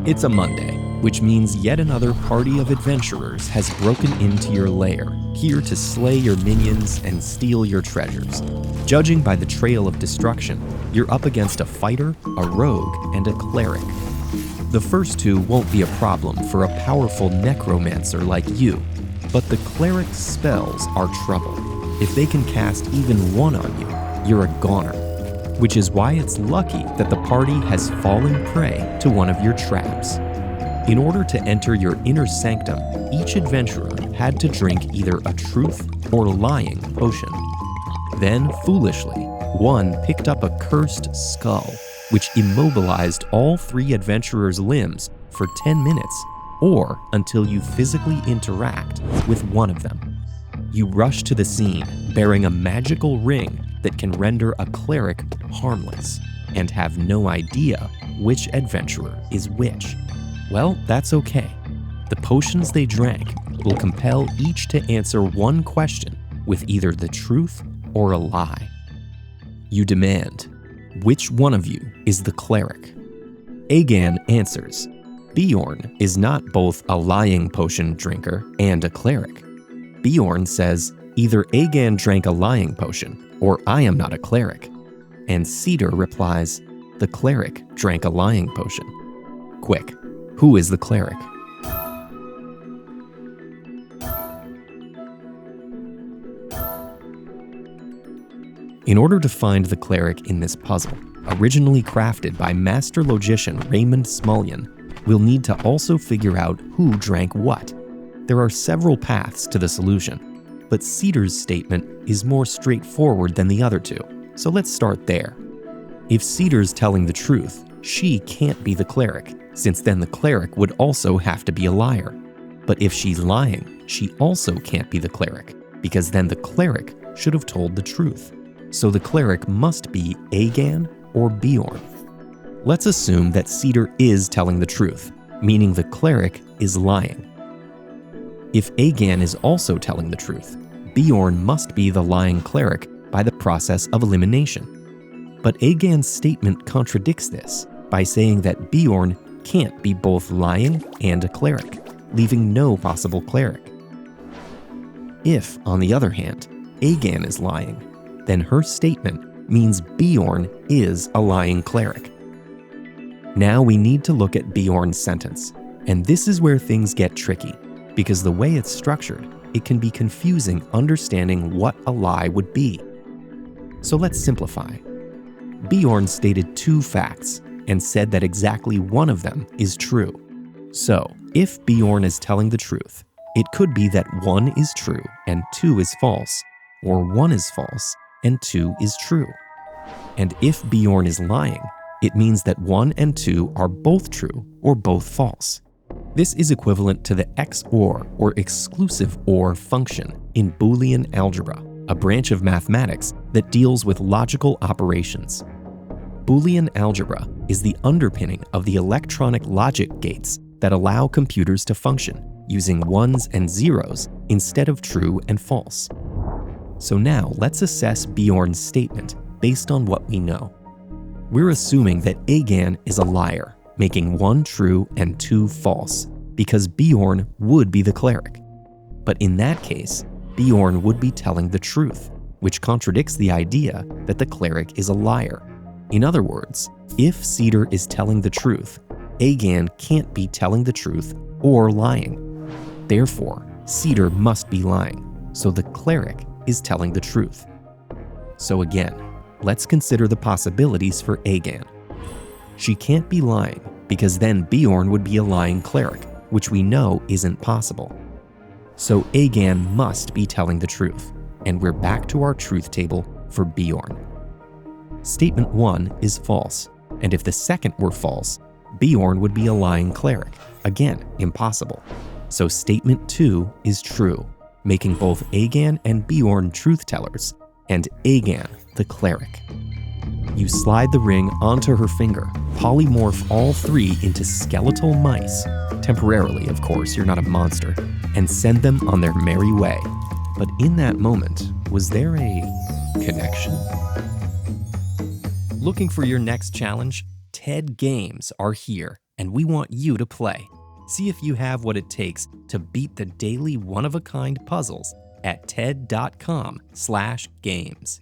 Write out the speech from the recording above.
It's a Monday, which means yet another party of adventurers has broken into your lair, here to slay your minions and steal your treasures. Judging by the trail of destruction, you're up against a fighter, a rogue, and a cleric. The first two won't be a problem for a powerful necromancer like you, but the cleric's spells are trouble. If they can cast even one on you, you're a goner. Which is why it's lucky that the party has fallen prey to one of your traps. In order to enter your inner sanctum, each adventurer had to drink either a truth or lying potion. Then, foolishly, one picked up a cursed skull, which immobilized all three adventurers' limbs for 10 minutes, or until you physically interact with one of them. You rush to the scene, bearing a magical ring that can render a cleric harmless, and have no idea which adventurer is which. Well, that's okay. The potions they drank will compel each to answer one question with either the truth or a lie. You demand, which one of you is the cleric? Agan answers, Bjorn is not both a lying potion drinker and a cleric. Bjorn says, either Agan drank a lying potion, or I am not a cleric. And Cedar replies, the cleric drank a lying potion. Quick, who is the cleric? In order to find the cleric in this puzzle, originally crafted by master logician Raymond Smulyan, we'll need to also figure out who drank what. There are several paths to the solution, but Cedar's statement is more straightforward than the other two, so let's start there. If Cedar's telling the truth, she can't be the cleric, since then the cleric would also have to be a liar. But if she's lying, she also can't be the cleric, because then the cleric should have told the truth. So the cleric must be Agan or Bjorn. Let's assume that Cedar is telling the truth, meaning the cleric is lying. If Agan is also telling the truth, Bjorn must be the lying cleric by the process of elimination. But Agan's statement contradicts this by saying that Bjorn can't be both lying and a cleric, leaving no possible cleric. If, on the other hand, Agan is lying, then her statement means Bjorn is a lying cleric. Now we need to look at Bjorn's sentence, and this is where things get tricky, because the way it's structured, it can be confusing understanding what a lie would be. So let's simplify. Bjorn stated two facts and said that exactly one of them is true. So, if Bjorn is telling the truth, it could be that one is true and two is false, or one is false and two is true. And if Bjorn is lying, it means that one and two are both true or both false. This is equivalent to the XOR or exclusive OR function in Boolean algebra, a branch of mathematics that deals with logical operations. Boolean algebra is the underpinning of the electronic logic gates that allow computers to function using ones and zeros instead of true and false. So now let's assess Bjorn's statement based on what we know. We're assuming that Agan is a liar, making one true and two false, because Bjorn would be the cleric. But in that case, Bjorn would be telling the truth, which contradicts the idea that the cleric is a liar. In other words, if Cedar is telling the truth, Agan can't be telling the truth or lying. Therefore, Cedar must be lying, so the cleric is telling the truth. So again, let's consider the possibilities for Agan. She can't be lying, because then Bjorn would be a lying cleric, which we know isn't possible. So Agan must be telling the truth, and we're back to our truth table for Bjorn. Statement 1 is false, and if the second were false, Bjorn would be a lying cleric, again impossible. So statement 2 is true, making both Agan and Bjorn truth tellers, and Agan the cleric. You slide the ring onto her finger, polymorph all three into skeletal mice, temporarily of course, you're not a monster, and send them on their merry way. But in that moment, was there a connection? Looking for your next challenge? TED Games are here. and we want you to play. See if you have what it takes to beat the daily one-of-a-kind puzzles at TED.com/games.